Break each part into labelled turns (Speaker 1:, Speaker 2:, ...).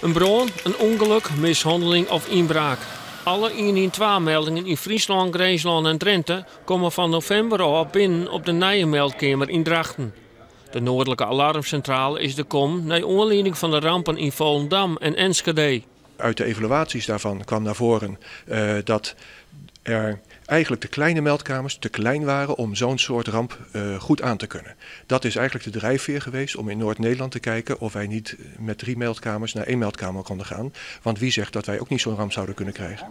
Speaker 1: Een brand, een ongeluk, mishandeling of inbraak. Alle 112-meldingen in Friesland, Greensland en Drenthe komen van november al binnen op de nieuwe meldkamer in Drachten. De noordelijke alarmcentrale is de kom naar aanleiding van de rampen in Volendam en Enschede.
Speaker 2: Uit de evaluaties daarvan kwam naar voren dat er eigenlijk de kleine meldkamers te klein waren om zo'n soort ramp goed aan te kunnen. Dat is eigenlijk de drijfveer geweest om in Noord-Nederland te kijken of wij niet met 3 meldkamers naar 1 meldkamer konden gaan. Want wie zegt dat wij ook niet zo'n ramp zouden kunnen krijgen?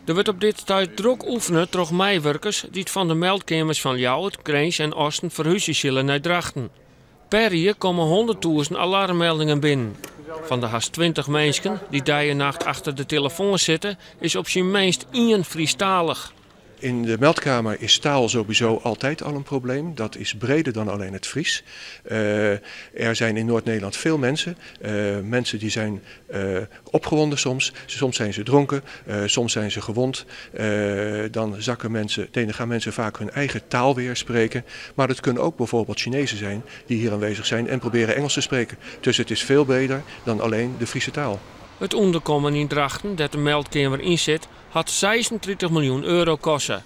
Speaker 1: Er wordt op dit tijd druk oefenen door meewerkers die het van de meldkamers van Ljouwert, Kreens en Osten verhuizen zullen naar Drachten. Per jaar komen 100.000 alarmmeldingen binnen. Van de haast 20 mensen die dag en nacht achter de telefoon zitten, is op zijn minst 1 Friestalig.
Speaker 2: In de meldkamer is taal sowieso altijd al een probleem. Dat is breder dan alleen het Fries. Er zijn in Noord-Nederland veel mensen. Mensen die zijn opgewonden soms. Soms zijn ze dronken. Soms zijn ze gewond. Dan gaan mensen vaak hun eigen taal weer spreken. Maar het kunnen ook bijvoorbeeld Chinezen zijn die hier aanwezig zijn en proberen Engels te spreken. Dus het is veel breder dan alleen de Friese taal.
Speaker 1: Het onderkomen in Drachten dat de meldkamer inzet had 36 miljoen euro kosten.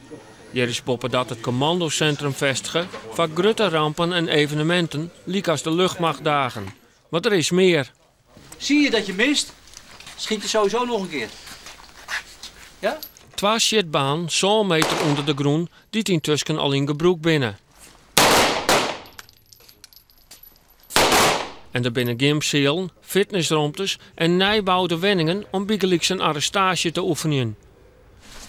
Speaker 1: Hier is poppen dat het commandocentrum vestigen van grote rampen en evenementen, liek als de luchtmachtdagen. Maar er is meer.
Speaker 3: Zie je dat je mist? Schiet je sowieso nog een keer. Ja?
Speaker 1: 2 shitbaan, zo'n meter onder de groen, die intussen al in gebruik binnen. En er binnen gymzalen, fitnessruimtes en nijbouwde wenningen om bijgelijks een arrestatie te oefenen.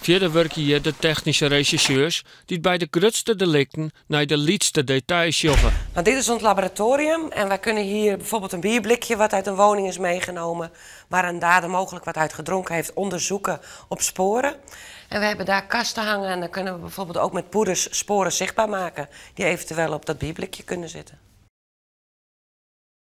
Speaker 1: Verder werken hier de technische rechercheurs die bij de grootste delicten naar de laatste details zoeken.
Speaker 4: Nou, dit is ons laboratorium en wij kunnen hier bijvoorbeeld een bierblikje wat uit een woning is meegenomen, waar een dader mogelijk wat uit gedronken heeft, onderzoeken op sporen. En we hebben daar kasten hangen en dan kunnen we bijvoorbeeld ook met poeders sporen zichtbaar maken die eventueel op dat bierblikje kunnen zitten.